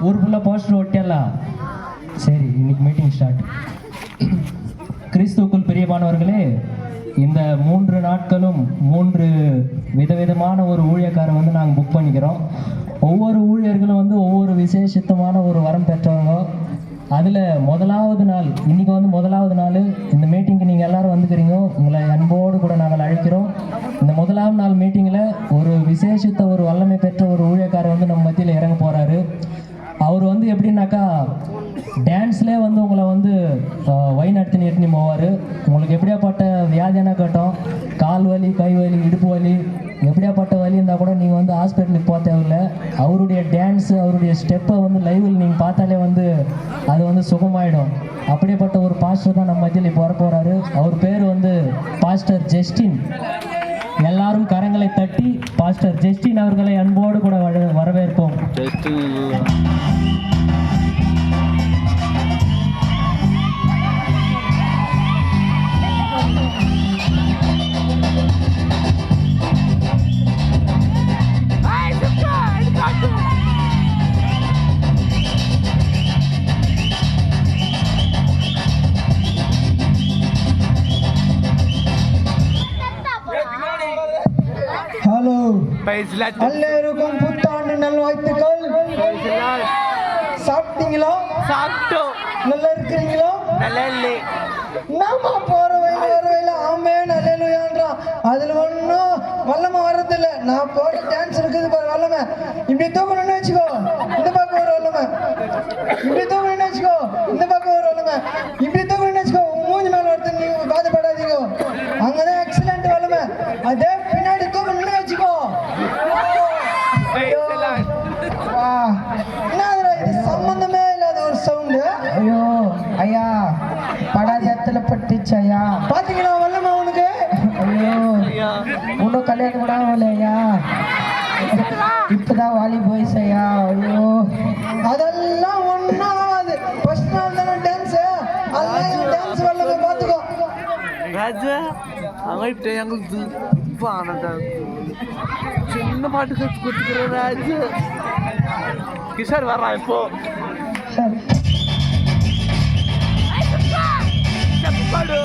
ஊர் ஃபுல்லாக போஸ்டர் ஒட்டியலாம். சரி, இன்னைக்கு மீட்டிங் ஸ்டார்ட். கிறிஸ்துவுக்குள் பிரியமானவர்களே, இந்த 3 நாட்களும் 3 விதவிதமான ஒரு ஊழியக்காரை வந்து நாங்கள் புக் பண்ணிக்கிறோம். ஒவ்வொரு ஊழியர்களும் வந்து ஒவ்வொரு விசேஷித்தமான ஒரு வரம் பெற்றவங்க. அதில் முதலாவது நாள், இன்றைக்கி வந்து முதலாவது நாள். இந்த மீட்டிங்க்கு நீங்கள் எல்லோரும் வந்துக்கிறீங்க. உங்களை அன்போடு கூட நாங்கள் அழைக்கிறோம். இந்த முதலாம் நாள் மீட்டிங்கில் ஒரு விசேஷித்த ஒரு வல்லமை பெற்ற ஒரு ஊழியக்காரர் வந்து நம்ம மத்தியில் இறங்க போகிறாரு. அவர் வந்து எப்படின்னாக்கா டான்ஸ்லேயே வந்து உங்களை வந்து வழி நடத்தினு எட்டுனி போவார். உங்களுக்கு எப்படியாப்பட்ட வியாதியான கட்டம், கால் வலி, கை வலி, இடுப்பு வலி, எப்படியாப்பட்ட வலி இருந்தால் கூட நீங்கள் வந்து ஹாஸ்பிட்டலுக்கு போக தேவையில்லை. அவருடைய டான்ஸு, அவருடைய ஸ்டெப்பை வந்து லைவில் நீங்கள் பார்த்தாலே வந்து அது வந்து சுகமாயிடும். அப்படியேப்பட்ட ஒரு பாஸ்டர் தான் நம்ம மத்தியில் இப்போ வரப்போகிறாரு. அவர் பேர் வந்து பாஸ்டர் ஜஸ்டின். எல்லாரும் கரங்களை தட்டி பாஸ்டர் ஜஸ்டின் அவர்களை அன்போடு கூட வரவேற்போம். ஹலோ, எல்லாருக்கும் புத்தாண்டு நல்வாழ்த்துக்கள். சாப்பிட்டீங்களா? சாப்பிட்டோம். நல்லா இருக்கிறீங்களா? நல்லா இல்லை. நாம போற வயல ஆமேன் அல்லேலூயான்றா. அதுல ஒன்றும் வல்லமை வர்றதில்ல. நான் போற டான்ஸ் இருக்குது பாரு வல்லமை. இப்படி தூக்கணும்னு வச்சுக்கோ, இந்த பக்கம் ஒரு வல்லமை. இப்படி தூக்கணும்னு வச்சுக்கோ, இந்த பக்கம் ஒரு வல்லமை. இப்படி தூக்கணும்னு வச்சுக்கோ, மூஞ்சி மேல ஒருத்தர் நீங்க பாதப்படாதீங்க. அங்கதான் எக்ஸலண்ட் வல்லமை. அதே பின்னாடி தூக்கணும்னு வச்சுக்கோ. சம்பந்தமே இல்லாத ஒரு சவுண்டு. ஐயோ ஐயா, படாத இடத்துல பட்டுச்சு ஐயா. பாத்தீங்களா வல்லமா உனக்கு? ஐயோ, இன்னும் கல்யாணம் கூட ஆகல ஐயா. இப்பதான் வாலி போயிஸ் ஐயா. ஐயோ, அதெல்லாம் ஒன்றும் ஆகாது. ஃபர்ஸ்ட் நாள் தானே டான்ஸ். அதெல்லாம் டான்ஸ் வல்லமை பார்த்துக்கோ. ராஜா அவங்கள்ட்ட எங்களுக்கு சின்ன பாட்டு கற்று கொடுத்துக்கிற ராஜா. கிஷோர் வர்றான் இப்போ. பாடு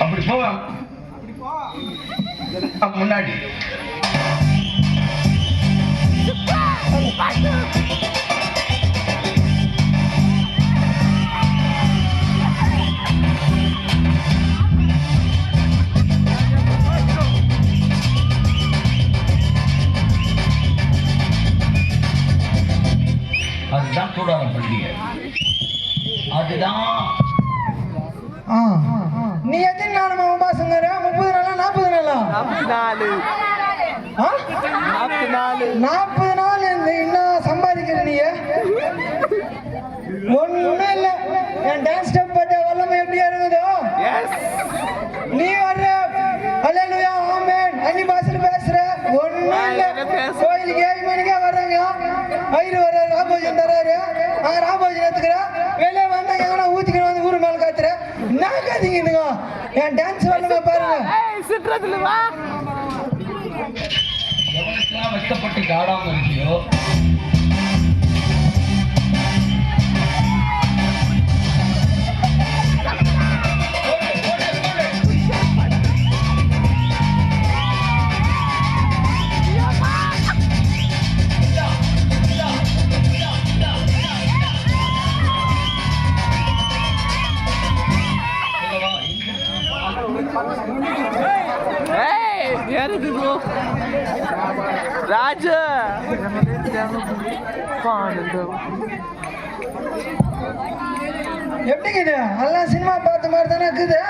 அப்படி போவான் முன்னாடி. அதுதான் கூடாரம் பண்டிகை. அதுதான் நீ எத்தனை நாள் உபாசங்கிற? 30 நாளா 40 நாளா? 40 நாள் இன்னும் சம்பாதிக்கிற நீ? ஒண்ணும் இல்ல. என் டான்ஸ் ஸ்டெப் பார்த்த வல்லமை எப்படி இறங்குதோ நீ வர்ற அல்லேலூயா ஆமென் அன்னி பாஷையில பேசுற. ஒண்ணும் இல்ல. கோயிலுக்கு 7 மணிக்கே வர்றாங்க. ஐயர் வர ராபோஜன் தராரு. அங்க ராபோஜன் எடுத்துக்கிற வெளியே வந்தா எங்கன்னா ஊத்திக்கணும் வந்து ஊரு மேல காத்துற. நான் காத்திங்க என் டான்ஸ் வல்லமை பாருங்க. எவனுக்கெல்லாம் வெட்டப்பட்டு காடாம இருக்கியோ ராஜா எப்படிக்குது? எல்லாம் சினிமா பார்த்த மாதிரி தானே இருக்குது.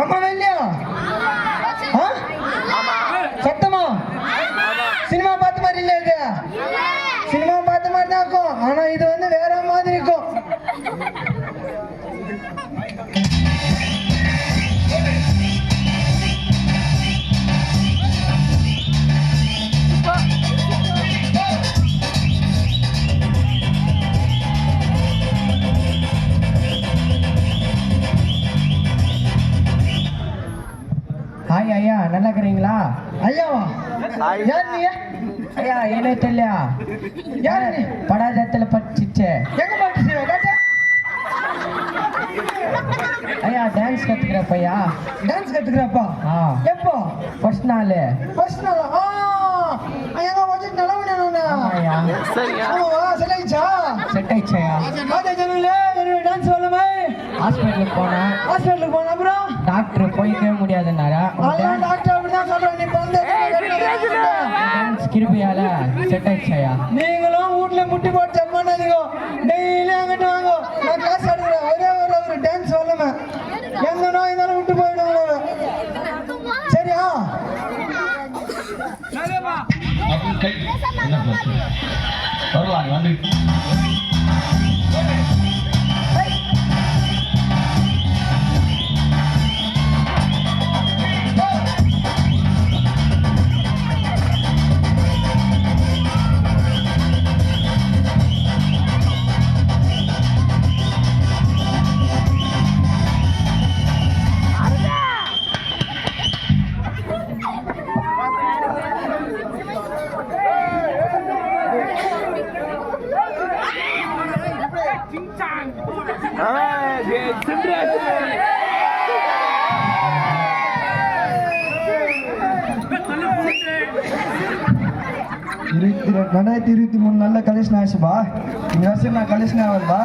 அம்மா இல்லையா? சத்தமா சினிமா பார்த்த மாதிரி இல்ல. இது சினிமா பார்த்த மாதிரி தான் இருக்கும். ஆனா இது வந்து வேற மாதிரி இருக்கும். ஹாய் ஐயா, நல்லா இருக்கிறீங்களா? ஐயாவா? யார் நீ? ஐயா ஏனே தெரியலையா யாரு நீ? படாதத்துல பட்டுச்சே எங்க பாட்டு காட்டு ஐயா டான்ஸ் கத்துக்கிறப்பையா டான்ஸ் கத்துக்கிறப்பா ஆ எப்போ ஃபர்ஸ்ட் நாள் ஃபர்ஸ்ட் நாள் எங்க வச்சு நல்லவனே ஐயா ஆமாவா செல்லாயிச்சா செட் ஆயிடுச்சையா அதே ஜனங்களே என்னோட டான்ஸ் வரலமே ஹாஸ்பிட்டலுக்கு போனேன் ஹாஸ்பிட்டலுக்கு போன அப்புறம் டாக்டர் போய்க்கவே முடியாதுன்னாரா அதான் டாக்டர் அப்படிதான் சொல்றேன் நீ வந்து டான்ஸ் கிருபையால செட் ஆயிடுச்சையா நீங்களும் வீட்ல முட்டி போட்டு ஜம்ப் பண்ணாதீங்க டெய்லி அங்கிட்டு வாங்க நான் காசு எடுக்கிறேன் ஒரே ஒரு டான்ஸ் வரலமே எங்க நோய் இருந்தாலும் விட்டு போயிடுவாங்க சரியா அப்படி கை என்ன போச்சு வரலாம் வந்து ரெண்டாயிரத்தி 23 நல்ல கலெக்ஷன் ஆச்சுப்பா இந்த வருஷம் நான் கலெக்ஷன் ஆகலப்பா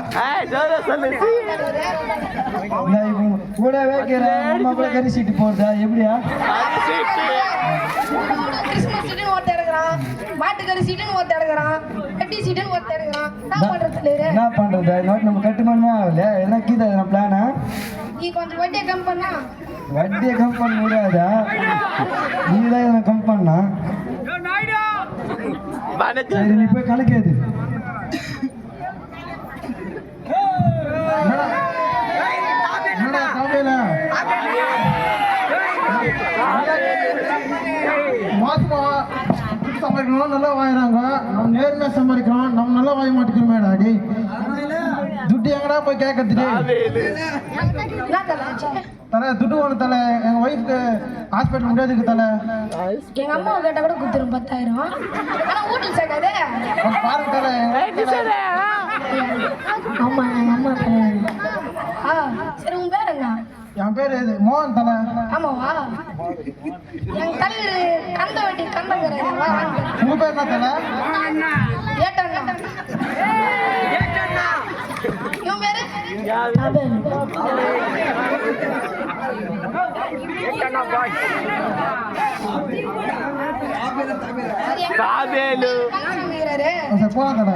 கூட வைக்கிறேன் அம்மா கூட கறி சீட்டு போடுறா எப்படியா கிறிஸ்மஸ் சீட்டுன்னு ஒருத்தர் எடுக்கிறான், மாட்டுக்கறி சீட்டுன்னு ஒருத்தர் எடுக்கிறான், வெட்டி சீட்டுன்னு ஒருத்தர் எடுக்கிறான். என்ன பண்றது? என்ன பண்றது நோட் நம்ம கட்டுமானமே ஆகல எதனா கீதா நம்ம பிளானா நீ கொஞ்சம் வட்டியை கம் பண்ணா வட்டியை கம் பண்ண முடியாதா நீ தான் இதை கம் பண்ணா சரி நீ போய் கலக்காது மாசமா சம்பாதிக்கணும் நல்லா வாங்குறாங்க நம்ம நேர்மையா சம்பாதிக்கிறோம் நம்ம நல்லா வாங்க மாட்டேங்கிறோமே டாடி துட்டு எங்கடா போய் கேட்கறதுக்கு என்ன தலை? தலை துட்டு ஒன்று தலை எங்க ஒய்ஃப்க்கு ஹாஸ்பிட்டல் முடியாதுக்கு தலை எங்க அம்மாவை கேட்டா கூட கொடுத்துரும் 10,000. ஆனா வீட்டுக்கு சேர்க்காதே. பாருங்க தலை ஆமா எங்க அம்மா சரி உன் பேர் என்ன? என் பேர் இது மோகன் தலை ஆமாவா? எங்க தலைவர் கந்த வெட்டி கண்டங்கிறாருவா. உங்க பேர் என்ன தலை ஏட்டண்ணா. இவன் பேரு அபேல். சரி போலாம் தலை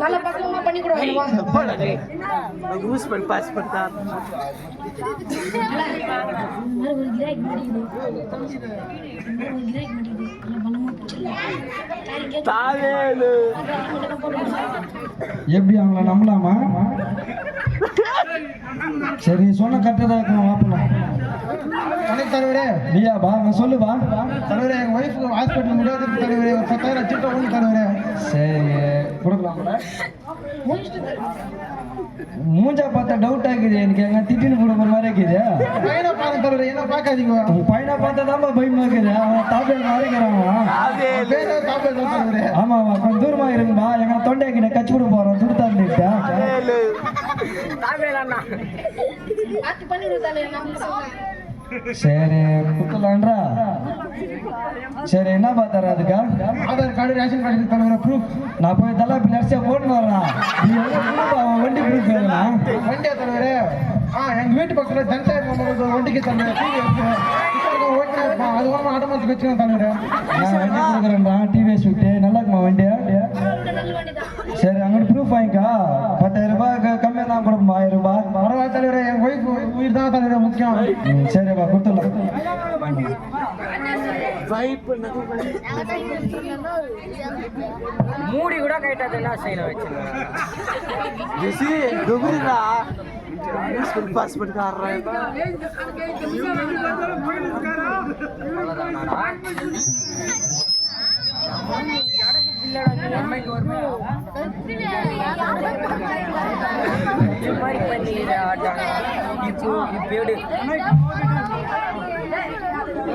நல்ல பக்கமா பண்ணி கொடுவா. எப்படி அவங்கள நம்பலாமா சரி நீ சொன்ன கரெக்டாக இருக்கணும் வாப்பலாம் வணக்கம் தலைவரே நீயாப்பா நான் சொல்லுப்பா தலைவரே எங்க ஒய்ஃப்க்கு ஹாஸ்பிட்டல் முடியாதுக்கு தலைவரே ஒரு 10,000 சிட்ட ஒன்று தலைவரே சரி கொடுக்கலாம் மூஞ்சா பார்த்தா டவுட் ஆகுது எனக்கு எங்க திட்டின்னு போடுற மாதிரி இருக்குது பையனை பாருங்க தலைவரே என்ன பார்க்காதீங்க உங்க பையனை பார்த்தா தான் பயமா இருக்குது அவன் தாப்பேல் மறைக்கிறான் பேர தாப்பே தலைவரே ஆமாவா கொஞ்சம் தூரமா இருங்கப்பா எங்க தொண்டை கிட்ட கச்சி விட போறோம் துடுத்தாண்டிட்டா பார்த்து பண்ணிடுறதால என்ன சொல்றேன். சரி கொடுக்கலான்றா சரி என்ன பார்த்தாரு அதுக்கா ஆதார் கார்டு ரேஷன் கார்டு தலைவரே ப்ரூஃப் நான் போய் தலை இப்படி நடிச்சா போட்டுன்னு வரலாம் நீ அவன் வண்டி ப்ரூஃப் வேணும் வண்டியா தலைவரே எங்க வீட்டு பக்கத்துல ஜனசாயர் வண்டிக்கு தலைவரே அது ஒன்று ஆட்டோமேட்டிக் வச்சுக்கணும் தலைவரே நான் வண்டி கொடுக்குறேன்டா டிவிஎஸ் விட்டு நல்லா இருக்குமா வண்டியா நல்ல வண்டி தான். சரி அங்கிட்டு ப்ரூஃப் வாங்கிக்கா 10,000 ரூபாய் கம்மியாக தான் கொடுப்போம் 1000 ரூபாய் பரவாயில்ல தலைவரே என் ஒய்ஃப் உயிர் தான் தலைவரே முக்கியம் சரிப்பா கொடுத்துடலாம் மூடி கூட கைட்டாதெல்லாம் சைல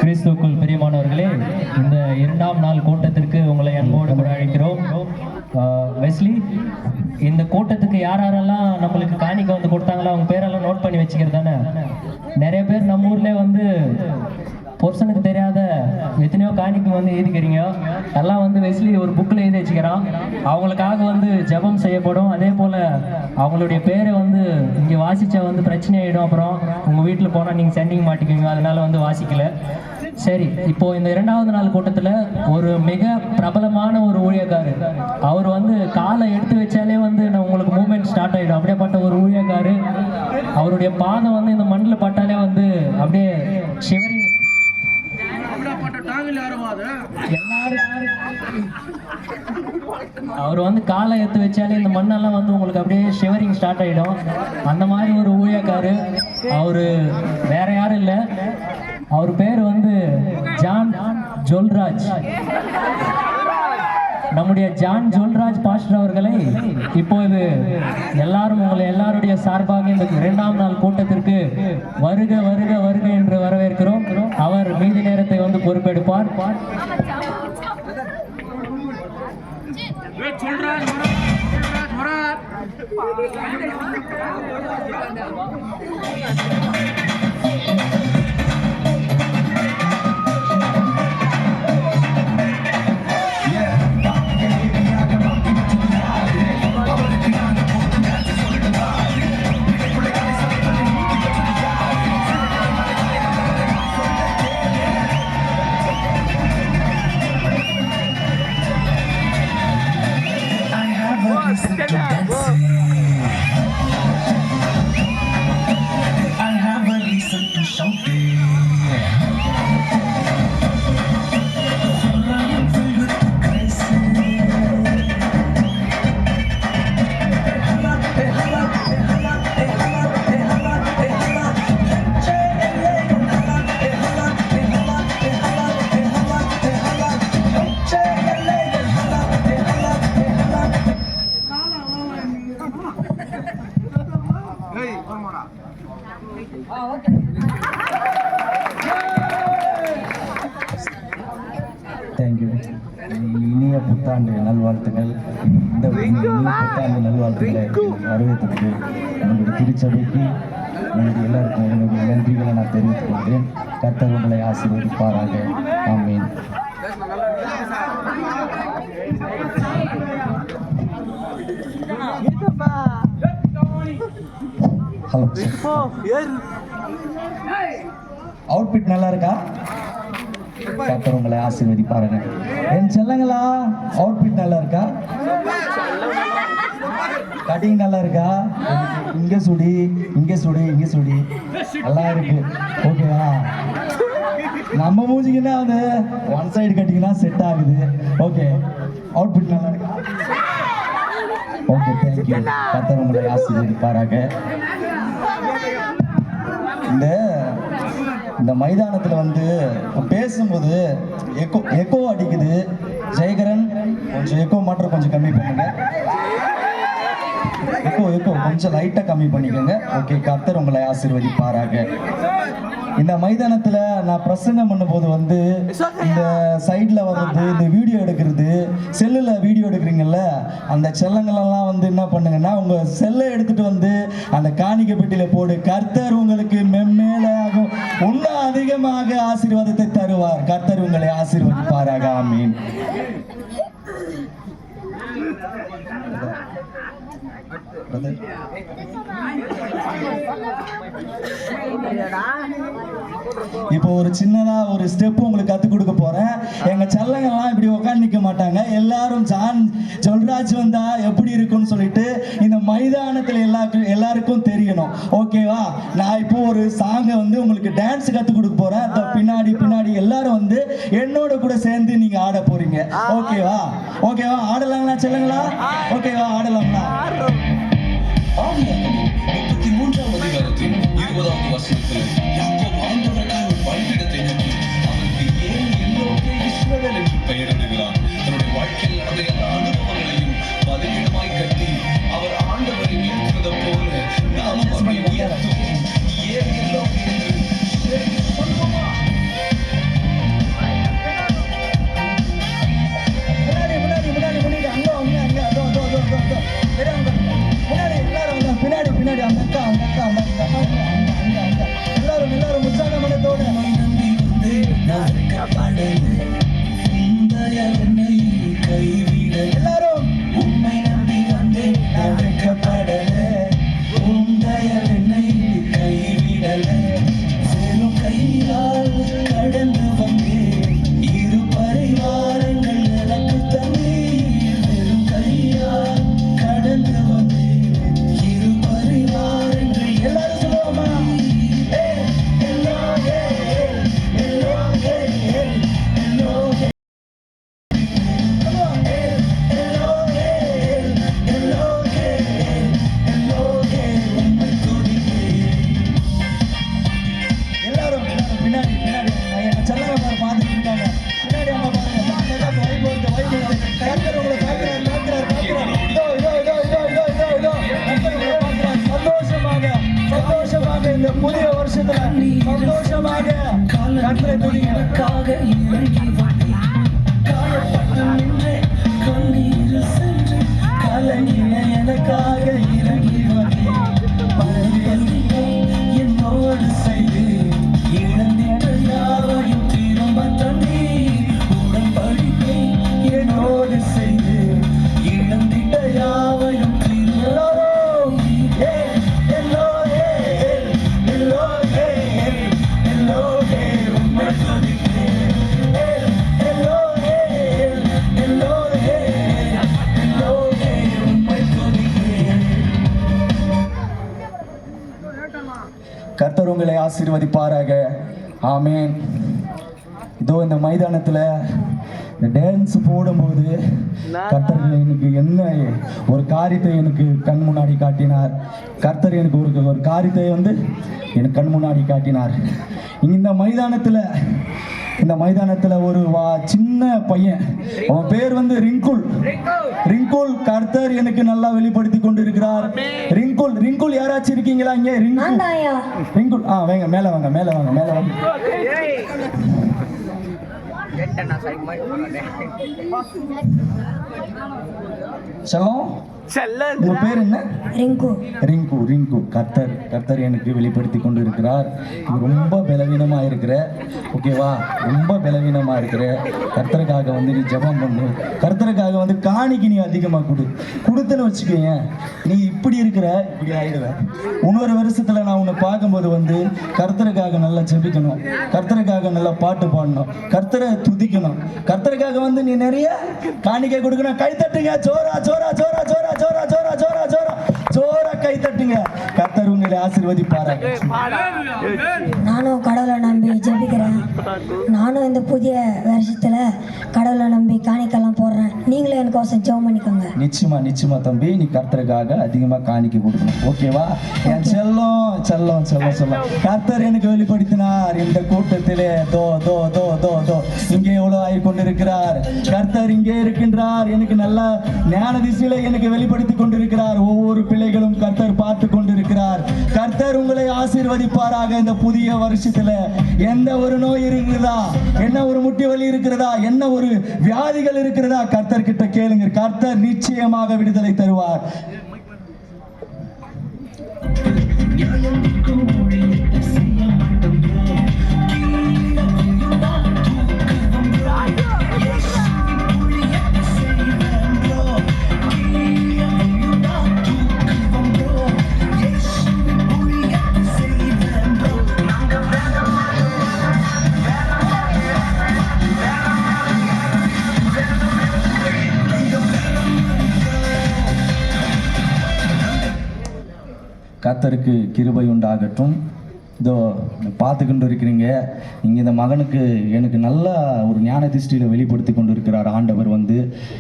கிறிஸ்துவுக்குள் பிரியமானவர்களே, இந்த 2ஆம் நாள் கூட்டத்திற்கு உங்களை வெஸ்லி, இந்த கூட்டத்துக்கு யார் யாரெல்லாம் நம்மளுக்கு காணிக்கை வந்து கொடுத்தாங்களோ அவங்க பேரெல்லாம் நோட் பண்ணி வச்சுக்கிறது தானே. நிறைய பேர் நம்ம ஊர்ல வந்து பொருசனுக்கு தெரியாத எத்தனையோ காணிக்கை வந்து எழுதிக்கிறீங்க. எல்லாம் வந்து வெஸ்லி ஒரு புக்கில் எழுதி வச்சுக்கிறான். அவங்களுக்காக வந்து ஜெபம் செய்யப்படும். அதே போல் அவங்களுடைய பேரை வந்து இங்கே வாசித்தா வந்து பிரச்சனை ஆகிடும். அப்புறம் உங்கள் வீட்டில் போனால் நீங்கள் சென்டிங் மாட்டிக்குவீங்க. அதனால வந்து வாசிக்கல. சரி, இப்போ இந்த 2வது நாள் கூட்டத்தில் ஒரு மிக பிரபலமான ஒரு ஊழியக்காரர், அவர் வந்து காலை எடுத்து வச்சாலே வந்து உங்களுக்கு மூவ்மெண்ட் ஸ்டார்ட் ஆகிடும். அப்படியேப்பட்ட ஒரு ஊழியக்காரு, அவருடைய பாதம் வந்து இந்த மண்ணில் பட்டாலே வந்து அப்படியே ஷிவரிங். அவர் வந்து காலை எடுத்து வச்சாலே இந்த மண்ணெல்லாம் வந்து உங்களுக்கு அப்படியே ஷிவரிங் ஸ்டார்ட் ஆகிடும். அந்த மாதிரி ஒரு ஊழியக்காரு. அவரு வேற யாரும் இல்லை, அவர் பேர் வந்து ஜான் ஜொல்ராஜ். நம்முடைய ஜான் ஜொல்ராஜ் பாஸ்டர் அவர்களை இப்போது எல்லாரும் உங்களை எல்லாருடைய சார்பாக இந்த 2ஆம் நாள் கூட்டத்திற்கு வருக வருக வருக என்று வரவேற்கிறோம். அவர் மீதி நேரத்தை வந்து பொறுப்பெடுப்பார். தேங்க்யூ. இனிய புத்தாண்டு நல்வாழ்த்துக்கள். இந்த இனிய புத்தாண்டு நல்வாழ்த்துக்களை வரவேற்பதற்கு என்னுடைய திருச்சபைக்கு என்னுடைய எல்லாருக்கும் என்னுடைய நன்றிகளை நான் தெரிவித்துக் கொள்கிறேன். கர்த்தர் உங்களை ஆசீர்வதிப்பாராக. ஆமீன். ஹலோ, அவுட்பிட் நல்லா இருக்கா? கர்த்தர் உங்களை ஆசீர்வதிப்பாருங்க. என் செல்லங்களா, அவுட்பிட் நல்லா இருக்கா? கட்டிங் நல்லா இருக்கா? இங்க சுடி, இங்க சுடி, இங்க சுடி, நல்லா இருக்கு. ஓகேவா? நம்ம மூஞ்சிக்குன்னா வந்து ஒன் சைடு கட்டிங்கன்னா செட் ஆகுது. ஓகே, அவுட்பிட் நல்லா இருக்கா? Okay, thank you. கர்த்தர் உங்களை ஆசீர்வதிப்பாராக. இந்த மைதானத்தில் வந்து பேசும்போது எக்கோ அடிக்குது. ஜெயகரன், கொஞ்சம் எக்கோ மாற்றம் கொஞ்சம் கம்மி பண்ணுங்க. எக்கோ கொஞ்சம் லைட்டாக கம்மி பண்ணிக்கோங்க. ஓகே, கர்த்தர் உங்களை ஆசீர்வதிப்பாராக. இந்த மைதானத்தில் நான் பிரசங்கம் பண்ணும்போது வந்து இந்த சைடில் வர்றது, இந்த வீடியோ எடுக்கிறது, செல்லில் வீடியோ எடுக்கிறீங்கல்ல, அந்த செல்லங்களெல்லாம் வந்து என்ன பண்ணுங்கன்னா உங்கள் செல்லை எடுத்துகிட்டு வந்து அந்த காணிக்கை பெட்டியில் போடு. கர்த்தர் உங்களுக்கு மென்மேலாகும் இன்னும் அதிகமாக ஆசீர்வாதத்தை தருவார். கர்த்தர் உங்களை ஆசீர்வதிப்பாராக. ஆமீன். இப்போ ஒரு சின்னதா ஒரு ஸ்டெப் உங்களுக்கு கற்றுக் கொடுக்க போறேன். எங்க செல்லங்கள்லாம் இப்படி உட்காந்து நிற்க மாட்டாங்க. எல்லாரும் ஜான் ஜொல்ராஜ் வந்தா எப்படி இருக்கும்னு சொல்லிட்டு இந்த மைதானத்தில் எல்லாருக்கும் தெரியணும். ஓகேவா? நான் இப்போ ஒரு சாங்கை வந்து உங்களுக்கு டான்ஸ் கற்றுக் கொடுக்க போறேன். பின்னாடி பின்னாடி எல்லாரும் வந்து என்னோட கூட சேர்ந்து நீங்க ஆட போறீங்க. ஓகேவா? ஓகேவா? ஆடலாங்களா செல்லங்களா? ஓகேவா? ஆடலாங்களா? 33ஆம் அதிகாரத்தின் 20வது வசனத்தில் யாக்கோபு ஆண்டவருக்காக ஒரு பலிபீடத்தை நோக்கி அவருக்கு ஏன் எல்லோருமே இஸ்ரவேல் என்று பெயரிடுகிறான். தன்னுடைய வாழ்க்கையில் நடந்த எல்லா அனுபவங்களையும் பலிபீடமாய் கட்டி அவர் ஆண்டவரை உயர்த்துவதை போல நாமும் அவரை உயர்த்துவோம். ஏன் எல்லோருமே என்று சொல்லுவோமா? முன்னாடி அங்க அதோ சந்தோஷமாக கர்த்தரை துதிங்க. எனக்காக இறங்கி வந்தீர். காயப்பட்டு நின்றே கண்ணீரில் சென்று கலங்கின எனக்காக இறங்கி வந்தீர். பரதேசியை என்னோடு செய்து இழந்திட்ட யாவையும் திரும்ப தந்தீர். உடன்படிக்கை என்னோடு செய்து இழந்திட்ட யாவையும் திரும்ப கர்த்தர் உங்களை ஆசீர்வதிப்பாராக. ஆமென். இதோ இந்த மைதானத்தில் இந்த டான்ஸ் போடும்போது கர்த்தர் எனக்கு என்ன ஒரு காரியத்தை எனக்கு கண் முன்னாடி காட்டினார். கர்த்தர் எனக்கு ஒரு காரியத்தை வந்து எனக்கு கண் முன்னாடி காட்டினார். இந்த மைதானத்தில் ஒரு சின்ன பையன், அவன் பேர் வந்து ரிங்குல். கர்த்தர் எனக்கு நல்லா வெளிப்படுத்தி கொண்டு இருக்கிறார். ரிங்குல் யாராச்சும் இருக்கீங்களா இங்கே? ரிங்குல் வாங்க, மேல வாங்க. செல்லம், உங்க பேர் என்ன? ரிங்கு. கர்த்தர் எனக்கு வெளிப்படுத்தி கொண்டு இருக்கிறார். ரொம்ப பலவீனமா இருக்கிற, ஓகேவா? ரொம்ப பலவீனமா இருக்கிற. கர்த்தருக்காக வந்து நீ ஜெபம் பண்ணு. கர்த்தருக்காக வந்து காணிக்கை நீ அதிகமா கொடுத்துன்னு வச்சுக்கோங்க, நீ இப்படி ஆயிடுவ. இன்னொரு வருஷத்துல நான் உன்னை பார்க்கும்போது வந்து கர்த்தருக்காக நல்லா ஜெபிக்கணும், கர்த்தருக்காக நல்லா பாட்டு பாடணும், கர்த்தரை துதிக்கணும், கர்த்தருக்காக வந்து நீ நிறைய காணிக்கை கொடுக்கணும். கை தட்டுங்க, ஜோரா கை தட்டுங்க. கர்த்தர் உங்களை ஆசீர்வதிப்பாராக. நானும் கடவுளை நம்பி ஜெபிக்கிறேன். நானும் இந்த புதிய வருஷத்துல கடவுளை நம்பி காணிக்கெல்லாம் போடுறேன். நீங்களும் எனக்கு ஜெபம் பண்ணிக்கோங்க. நிச்சயமா தம்பி, நீ கர்த்தருக்காக அதிகமா காணிக்கை கொடுக்கணும், ஓகேவா? என் செல்லம். கர்த்தர் எனக்கு வெளிப்படுத்தினார் இந்த கூட்டத்திலே. இங்கே எவ்வளவு ஆகி கொண்டிருக்கிறார். கர்த்தர் இங்கே இருக்கின்றார். எனக்கு நல்ல ஞான திசையில எனக்கு வெளிப்படுத்தி கொண்டிருக்கிறார். ஒவ்வொரு பிள்ளைகளும் கர்த்தர் பார்த்து கொண்டிருக்கிறார். கர்த்தர் உங்களை ஆசீர்வதிப்பாராக. இந்த புதிய வருஷத்துல எந்த ஒரு நோய் இருக்கிறதா, என்ன ஒரு முட்டி வலி இருக்கிறதா, என்ன ஒரு வியாதிகள் இருக்கிறதா, கர்த்தர் கிட்ட கேளுங்க. கர்த்தர் நிச்சயமாக விடுதலை தருவார். கர்த்தருக்கு கிருபை உண்டாகட்டும். இதோ பார்த்துக்கிட்டு இருக்கிறீங்க, இங்கே இந்த மகனுக்கு எனக்கு நல்ல ஒரு ஞான திருஷ்டியில் வெளிப்படுத்தி கொண்டு இருக்கிறார் ஆண்டவர். வந்து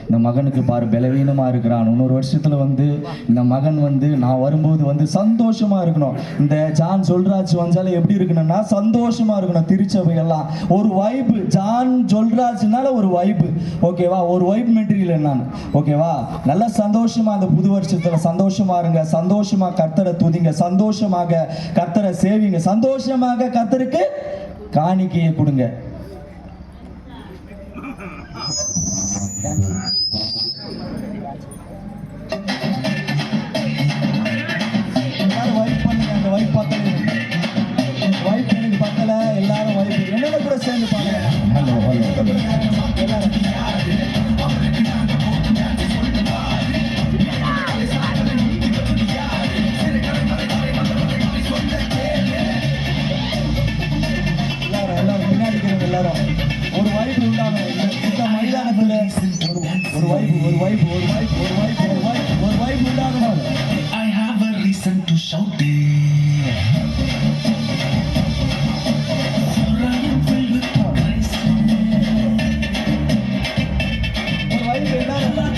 இந்த மகனுக்கு பாரு பலவீனமாக இருக்கிறான். இன்னொரு வருஷத்தில் வந்து இந்த மகன் வந்து நான் வரும்போது வந்து சந்தோஷமாக இருக்கணும். இந்த ஜான் சொல்ராஜ் வந்தாலும் எப்படி இருக்கணும்னா சந்தோஷமாக இருக்கணும். திருச்சபையெல்லாம் ஒரு வைப்பு, ஜான் சொல்ராஜ்னால ஒரு வைப்பு, ஓகேவா? ஒரு வைப் மெட்டீரியல் நான், ஓகேவா? நல்லா சந்தோஷமாக அந்த புது வருஷத்தில் சந்தோஷமாக இருங்க. சந்தோஷமாக கர்த்தரை துதிங்க, சந்தோஷமாக கர்த்தரை சேவிங்க, சந்தோஷமாக கர்த்தருக்கு காணிக்கையை கொடுங்க. எல்லாரும் வைப் பண்ணுங்க. அந்த வைப் பத்தல, வைப் எனக்கு பத்தல. எல்லாரும் வைப் என்னோட கூட சேர்ந்து பாருங்க. ஹலோ எல்லாரும் எல்லாரும் ஒரு வாய்ப்பு உண்டாகும். இந்த மைதானத்தில் ஒரு வாய்ப்பு உண்டாகணும். I have a reason to shout it. For I am filled with praise. ஒரு வாய்ப்பு உண்டாகணும்.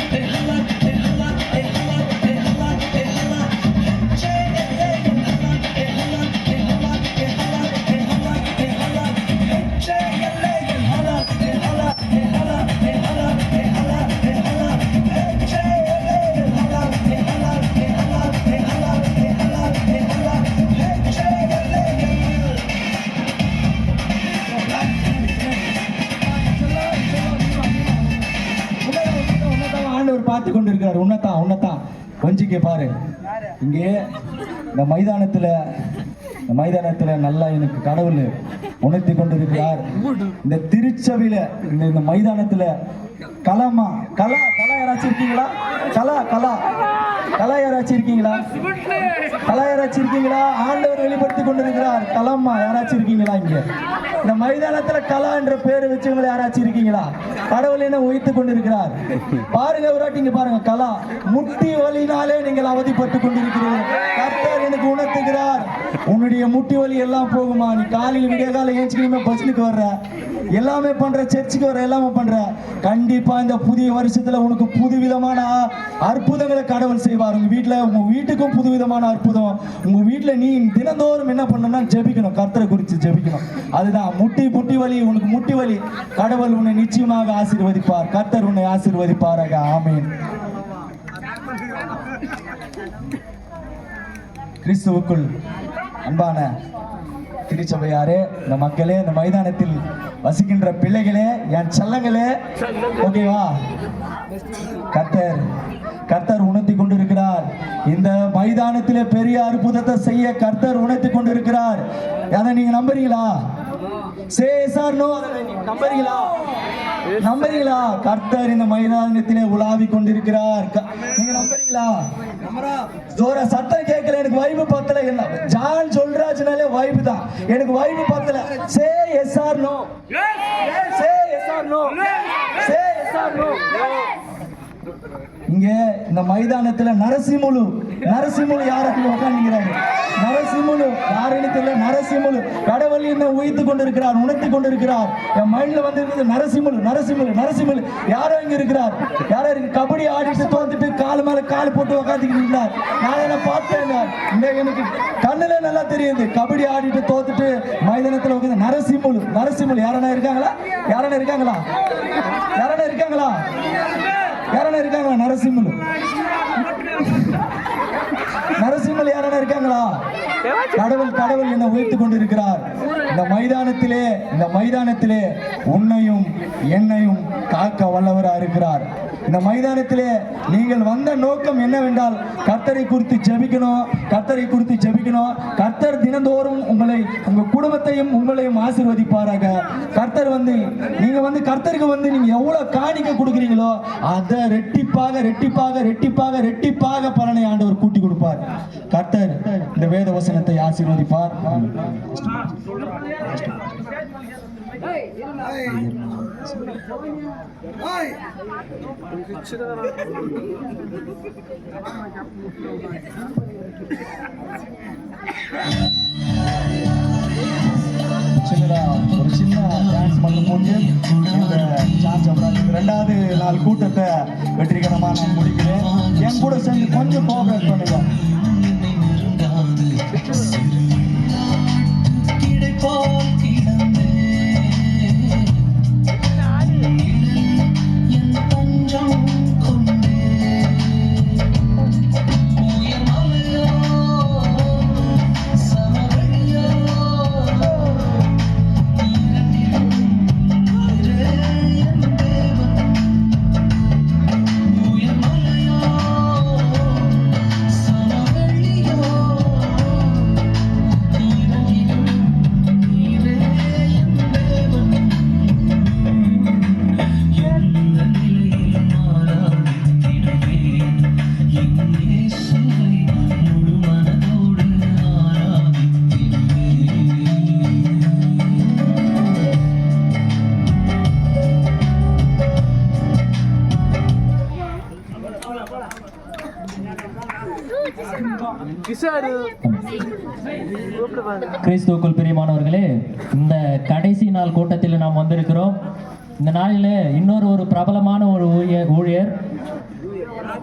ஆண்டவர் பார்த்து கொண்டு இருக்கிறார். உன்னதான் கொஞ்சிக்க பாரு. இங்கே இந்த மைதானத்துல நல்லா எனக்கு கடவுள் உணர்த்தி கொண்டிருக்கிறார். இந்த திருச்சபையில இந்த மைதானத்துல கலா யாராச்சும் இருக்கீங்களா? கலா யாராச்சும் இருக்கீங்களா? ஆண்டவர் வெளிப்படுத்தி கொண்டிருக்கிறார். கலம்மா யாராச்சும் இருக்கீங்களா? இங்க இந்த மைதானத்துல கலா என்ற பேர் வச்சவங்க யாராச்சும் இருக்கீங்களா? கடவுள் என்ன உயிர்த்து கொண்டிருக்கிறார். பாருங்க, ஒருவாட்டிங்க பாருங்க. கலா முட்டி வலினாலே நீங்கள் அவதிப்பட்டு கொண்டிருக்கிறீர்கள். கர்த்தர் எனக்கு உணர்த்துகிறார், உன்னுடைய முட்டி வலி எல்லாம் போகுமா. நீ காலையில் விடிய காலம் ஏஞ்சிக்கிமே பஸ்னுக்கு வர்ற, எல்லாமே பண்ற, சர்ச்சுக்கு வர, எல்லாமே பண்ற. கண்டிப்பா இந்த புதிய வருஷத்துல உனக்கு புதுவிதமான அற்புதங்களை கடவுள் செய்வார். உங்க வீட்டுக்கும் புதுவிதமான அற்புதம். உங்க வீட்டுல நீ தினந்தோறும் என்ன பண்ணணும்னா ஜெபிக்கணும், கர்த்தரை குறித்து ஜெபிக்கணும். அதுதான் முட்டி வலி. உனக்கு முட்டி வலி, கடவுள் உன்னை நிச்சயமாக ஆசீர்வதிப்பார். கர்த்தர் உன்னை ஆசீர்வதிப்பாராக. ஆமென். கிறிஸ்துவுக்குள் அன்பான திருச்சபையாரே, இந்த மக்களே, இந்த மைதானத்தில் வசிக்கின்ற பிள்ளைகளே, என் செல்லங்களே, ஓகேவா? கர்த்தர் உணர்த்தி கொண்டிருக்கிறார். இந்த மைதானத்திலே பெரிய அற்புதத்தை செய்ய கர்த்தர் உணர்த்தி கொண்டிருக்கிறார். அதை நீங்க நம்புறீங்களா? நம்புறீங்களா? கர்த்தர் இந்த மைதானத்திலே உலாவி கொண்டிருக்கிறார். நீங்க நம்புறீங்களா? ஜோர சத்தம் கேட்கல. எனக்கு வைப்பு பத்தல. என்ன ஜான் சொல்றாச்சுனாலே வைப்பு தான். எனக்கு வைப்பு பத்தல. Say yes or no. இங்க இந்த மைதானத்துல நரசிம்முலு யாருக்கு உட்காந்துக்கிறாரு? நரசிம்முலு யாருன்னு தெரியல. நரசிம்முலு கடவுள் என்ன உயிர்த்து கொண்டிருக்கிறார், உணர்த்தி கொண்டிருக்கிறார். என் மைண்ட்ல வந்து நரசிம்முலு யாரோ இங்க இருக்கிறார். யாரோ இருக்கு. கபடி ஆடிட்டு தோத்துட்டு கால் மேல கால் போட்டு உட்காந்துக்கிட்டு இருக்கிறார். நான் என்ன பார்த்தேன். எனக்கு கண்ணுல நல்லா தெரியுது. கபடி ஆடிட்டு தோத்துட்டு மைதானத்துல உட்காந்து நரசிம்முலு யாரா இருக்காங்களா? நரசிம்மல் யாரான இருக்காங்களா? கடவுள் என்ன உயர்த்து கொண்டிருக்கிறார். இந்த மைதானத்திலே உன்னையும் என்னையும் காக்க வல்லவரா இருக்கிறார். இந்த மைதானத்திலே நீங்கள் வந்த நோக்கம் என்னவென்றால் கர்த்தரை குறித்து ஜெபிக்கணும். கர்த்தர் தினந்தோறும் உங்க குடும்பத்தையும் உங்களையும் ஆசீர்வதிப்பாராக. கர்த்தர் நீங்க கர்த்தருக்கு நீங்க எவ்வளவு காணிக்க கொடுக்குறீங்களோ அதை ரெட்டிப்பாக பலனை ஆண்டவர் கூட்டி கொடுப்பார். கர்த்தர் இந்த வேத வசனத்தை ஆசீர்வதிப்பார். ஒரு சின்ன டான்ஸ் மட்டும் போட்டு ரெண்டாவது நாள் கூட்டத்தை வெற்றிகரமா நான் முடிக்கிறேன். என் கூட சேர்ந்து கொஞ்சம் கோஆபரேட் பண்ணுங்க. கிறிஸ்துவுக்குள் பிரியமானவர்களே, இந்த கடைசி நாள் கூட்டத்தில் நாம் வந்திருக்கிறோம். இந்த நாளில் இன்னொரு பிரபலமான ஒரு ஊழியர்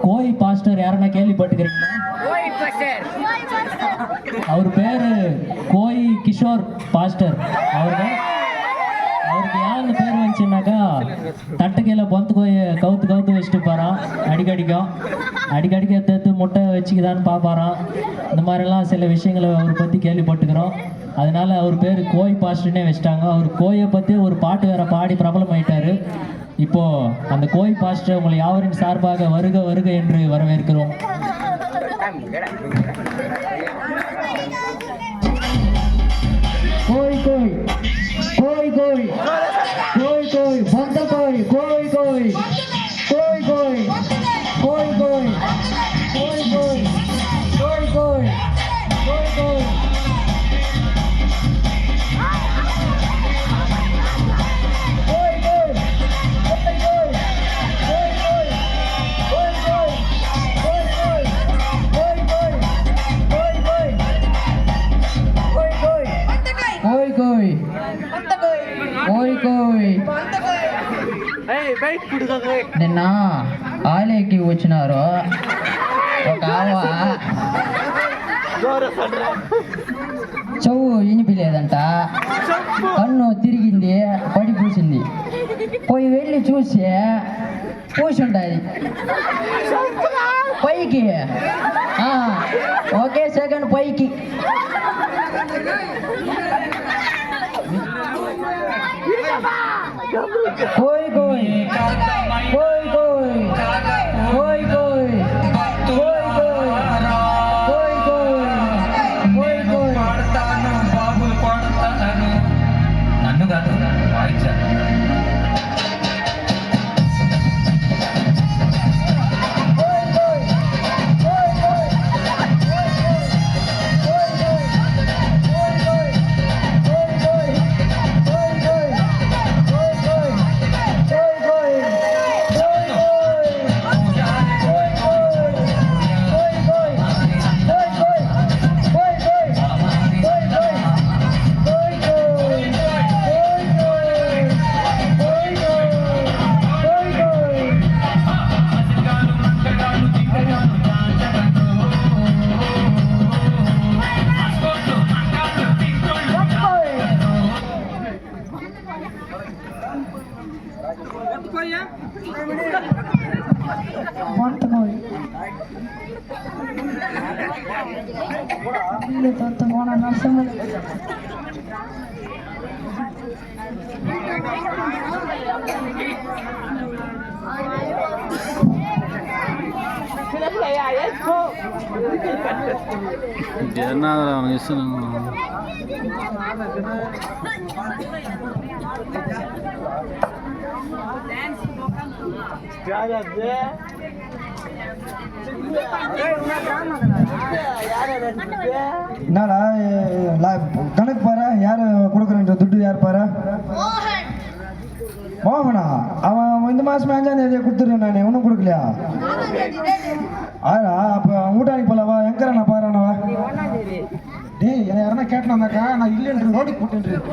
கோய் பாஸ்டர் யாருன்னா கேள்விப்பட்டுக்கிறீங்களா? அவர் பேரு கோய் கிஷோர் பாஸ்டர். அவர் அதுக்கு ஏன் அந்த பேர் வந்துச்சுன்னாக்கா தட்டுக்கையில் பொந்து கவுத்து வச்சுட்டு போகிறான். அடிக்கடிக்க எடுத்து முட்டை வச்சுக்குதான்னு பார்ப்பாராம். இந்த மாதிரிலாம் சில விஷயங்களை அவரை பற்றி கேள்விப்பட்டுக்கிறோம். அதனால அவர் பேர் கோய் பாஸ்டர்னே வச்சுட்டாங்க. அவர் கோயை பற்றி ஒரு பாட்டு வேற பாடி பிரபலம் ஆயிட்டாரு. இப்போ அந்த கோய் பாஸ்டர் உங்களை யாவரின் சார்பாக வருக வருக என்று வரவேற்கிறோம். கோய் கோய் கோய் கோய் கோய் கோய் பந்த கோய் கோய் கோய் கோய் கோய் கோய் கோய் கோய் கோய் கோய் கோய் கோய் கோய் నిన్న ఆలయకి వచ్చినారు ఒక ఆవ చెవు వినిపిలేదంట, కన్ను తిరిగింది, పడి పూసింది. పోయి వెళ్ళి చూసి పూసుంటుంది పైకి, ఒకే సెకండ్ పైకి. కోయ్ కోయ్ కోయ్ కోయ్ కోయ్ కోయ్ కోయ్ కోయ్ కోయ్ కోయ్ కోయ్ కోయ్ పాడతాను బాబులు పాడతాను నన్ను కాదు వాయించాను. என்னடா கணக்கு பாரு, யாரு கொடுக்குறன்ற துட்டு யார் பாரு? மோகனா? அவன் இந்த மாசம் 5ஆம் தேதியை கொடுத்துருக்கேன். நான் ஒன்றும் கொடுக்கலையா? ஆடா, அப்போ அவன் வீட்டாளி போலவா எங்கறா பாருண்ணா? டேய், என்ன யாரா கேட்டானாக்கா நான் இல்லைன்ற ரோடுக்கு போட்டுன்றேன்.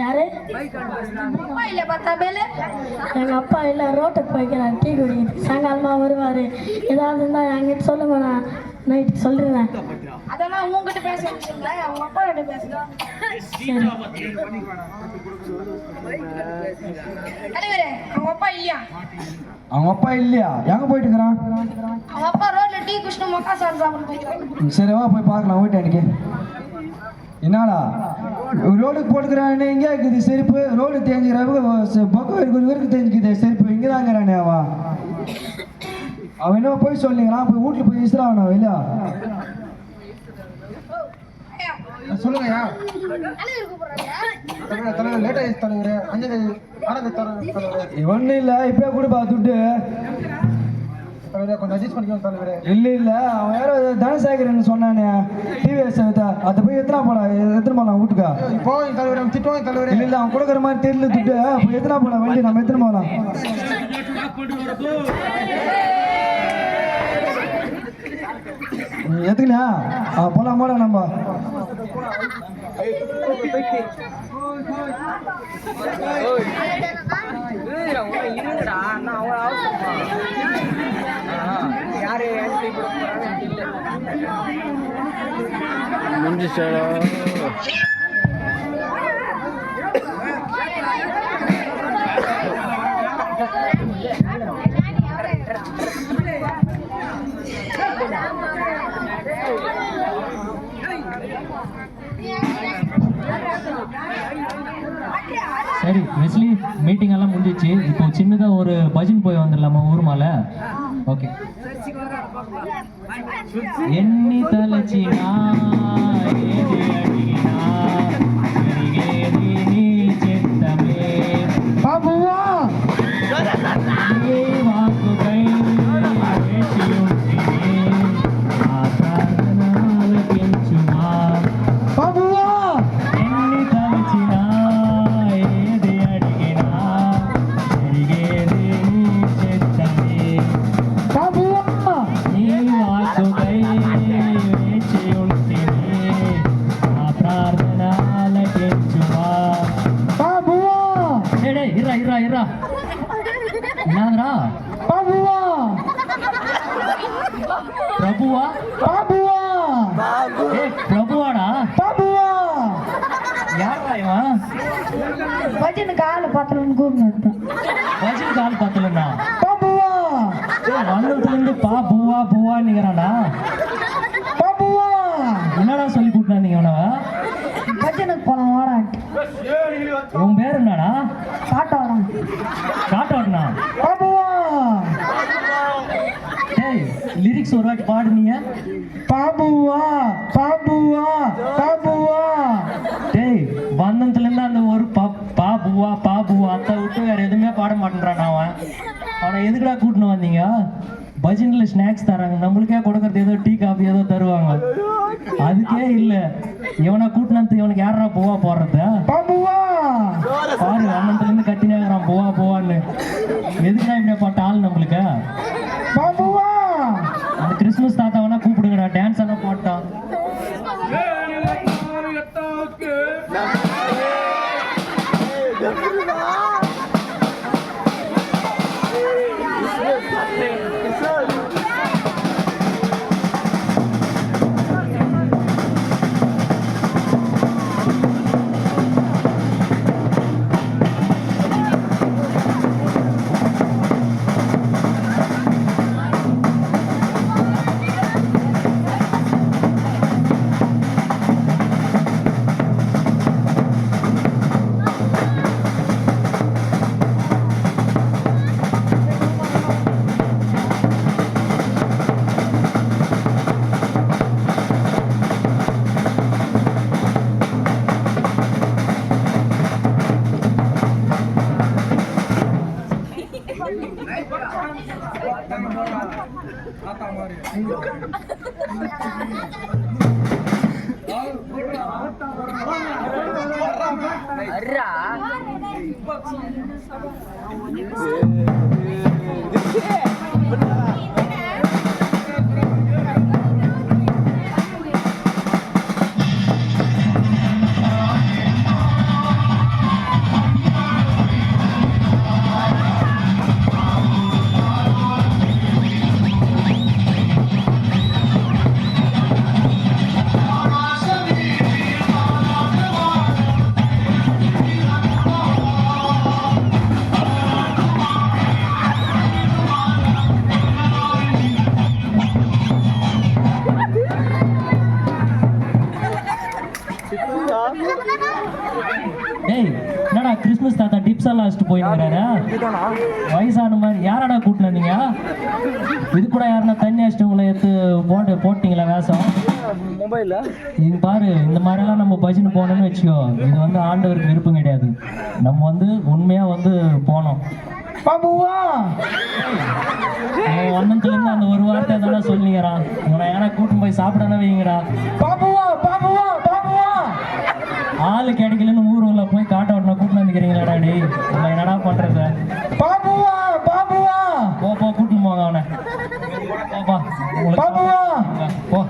யாரு? எங்கள் அப்பா இல்லை, ரோட்டுக்கு போய்க்கிறான் டீ குடிக்கிறது. சாயங்காலமாக வருவார். ஏதாவது இருந்தால் என்கிட்ட சொல்லுங்க, நான் நைட்டுக்கு சொல்லிடுறேன். அதெல்லாம் உங்ககிட்ட பேசுறீங்களா? அவங்க அப்பா கிட்ட பேசலாம். சரி. தலைவரே, அவங்க அப்பா இல்லையா? அவங்க அப்பா இல்லையா? எங்கே போயிட்டு இருக்கிறான்? அவங்க அப்பா ரோட்ல டீ குடிச்சு மக்கா சார் சாப்பிட்டு போய்க்கிறான். சரி வா போய் பார்க்கலாம். வீட்டு எனக்கு என்னடா ரோடுக்கு போட்டுக்கிறானே, எங்கே இருக்குது செருப்பு? ரோடு தேஞ்சுக்கிறாங்க, பக்கம் இருக்கு தேஞ்சுக்குது செருப்பு. இங்கே தாங்கிறானே அவன் என்ன போய் சொல்லிங்கிறான். போய் வீட்டில் போய் இசுறான் இல்லையா? சொல்லுங்கய்யா. தலைவர் கூப்பிடுறாங்க. தலைவர் லேட் ஆயிடுச்சு தலைவர். 5ஆம் தேதி 6ஆம் தேதி தலைவர். ஒன்றும் இல்லை, இப்போ கொடுப்பா துட்டு. தலைவரே கொஞ்சம் அட்ஜஸ்ட் பண்ணிக்கோங்க தலைவரே. இல்லை அவன் யாரோ தனசேகரன் சொன்னானே டிவிஎஸ், அதை போய் எத்தனை போகலாம் வீட்டுக்கா? இப்போ தலைவரே திட்டுவாங்க தலைவரே. இல்லை அவன் கொடுக்குற மாதிரி தெரியல துட்டு. அப்போ எத்தனை போகலாம் வண்டி? நம்ம எத்தனை போகலாம்? எத்துக்கலையா? போகலாம் போல நம்ம. யாரு முடிஞ்சிச்சாடா சரி வெஸ்லி, மீட்டிங் எல்லாம் முடிஞ்சிச்சு. இப்போ சின்னதா ஒரு பஜன் போய் வந்துடலாமா ஊர் மேல? ஓகே. எண்ணி தலச்சினா ஏதி அடினா கரிகேதி நீ சித்தமே பாபுவா ஏ வாக்குகை வேஷியுண்டினே ஆசாதனால பெంచుமா பாபுவா ఎన్ని తలచినా ఏది అడిగినా జరిగేది నీ చిత్తమే பாபுவா నీ వాక్కుకై వేచి ఉంటిని ఆ ప్రార్థన ఆలకించుమా பாபுவா డేయ్ ఇర్రా ఇర్రా ఇర్రా నాదరా பாபுவா ప్రభువా பாபுவா ఏ ప్రభువాడా பாபுவா யாரா இவன் பஜனுக்கு ஆள் பத்தலன்னு கூப்பிட்டு பஜன் கால் பத்தலன்னா பாபுவா வந்ததுல இருந்து பா பூவா பூவான்னுங்கிறான்டா. பாபுவா என்னடா சொல்லி கூட்டினா நீங்க அவனவ? பஜனுக்கு போலாம் வாடான்ட்டு உன் பேர் என்னடா? காட்டோடம் காட்டோடனா? பாபுவா டேய் லிரிக்ஸ் ஒரு வாட்டி பாடுனீங்க. பாபுவா பாபுவா பாபுவா டேய் வந்ததுல இருந்து அந்த ஒரு பா பூவா அத்தை விட்டு வேற எதுவுமே பாட மாட்டேன்றான் அவன். அவனை எதுக்குடா கூட்டின்னு வந்தீங்க? பஜன்ல ஸ்நாக்ஸ் தராங்க, நம்மளுக்கே கொடுக்கறது ஏதோ டீ காஃபி ஏதோ தருவாங்க, அதுக்கே இல்லை. இவனை கூட்டினது இவனுக்கு யாரா பூவா போடுறது? பாபுவா பாரு அண்ணத்துல இருந்து கத்தினாங்கிறான் பூவா பூவான்னு. எதுக்குடா இப்படி பட்ட ஆள் நம்மளுக்கு? பாபுவா அந்த கிறிஸ்துமஸ் தாத்தாவனா கூப்பிடுங்கடா, டான்ஸ் எல்லாம் போட்டான். டேய் என்னடா கிறிஸ்மஸ் தாத்தா டிப்ஸ் எல்லாம் வச்சுட்டு போயிருக்கிறாரு? வயசான மாதிரி யாரடா கூட்டின நீங்க? இது கூட யாருன்னா தண்ணி அடிச்சுட்டு உங்களை எடுத்து போட்டீங்களா வேஷம்? மொபைல்ல இங்க பாரு, இந்த மாதிரிலாம் நம்ம பஜன் போனோம்னு வச்சுக்கோ, இது வந்து ஆண்டவருக்கு விருப்பம் கிடையாது. நம்ம வந்து உண்மையா வந்து போனோம். பாபுவா அவன் வண்ணத்துல இருந்து அந்த ஒரு வார்த்தை தானே சொல்லிங்கிறான். இவனை ஏன்னா கூட்டின்னு போய் சாப்பிடணும் வைங்கிறா. பாபுவா பாபுவா பாபுவா ஆளு கிடைக்கலன்னு ஊர்ல போய் காட்ட விடணும் கூட்டின்னு வந்துக்கிறீங்களாடா? டேய் நம்ம என்னடா பண்றது? பாபுவா பாபுவா போ கூட்டின்னு போங்க அவனை. போப்பா பாபுவா போ.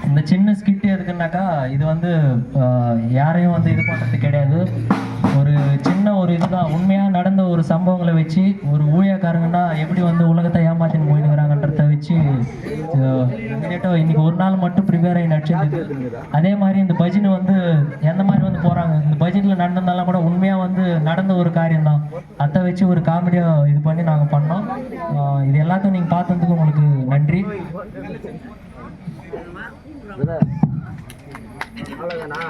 இந்த சின்ன ஸ்கிட் எதுக்குன்னாக்கா, இது வந்து பண்ணுறது கிடையாது. ஒரு சின்ன ஒரு இதுதான், உண்மையாக நடந்த ஒரு சம்பவங்களை வச்சு ஒரு ஊழியக்காரங்கன்னா எப்படி வந்து உலகத்தை ஏமாத்தின்னு போயிடுங்கிறாங்கன்றத வச்சு இமீடியட்டாக இன்னைக்கு ஒரு நாள் மட்டும் ப்ரிப்பேர் ஆகி நடிச்சிருந்தது. அதே மாதிரி இந்த பஜனை வந்து எந்த மாதிரி வந்து போகிறாங்க, இந்த பஜனில் நடந்ததாலும் கூட உண்மையாக வந்து நடந்த ஒரு காரியம்தான், அதை வச்சு ஒரு காமெடியாக இது பண்ணி நாங்கள் பண்ணோம். இது எல்லாத்தையும் நீங்கள் பார்த்ததுக்கு உங்களுக்கு நன்றி. அவ்வளோதானா?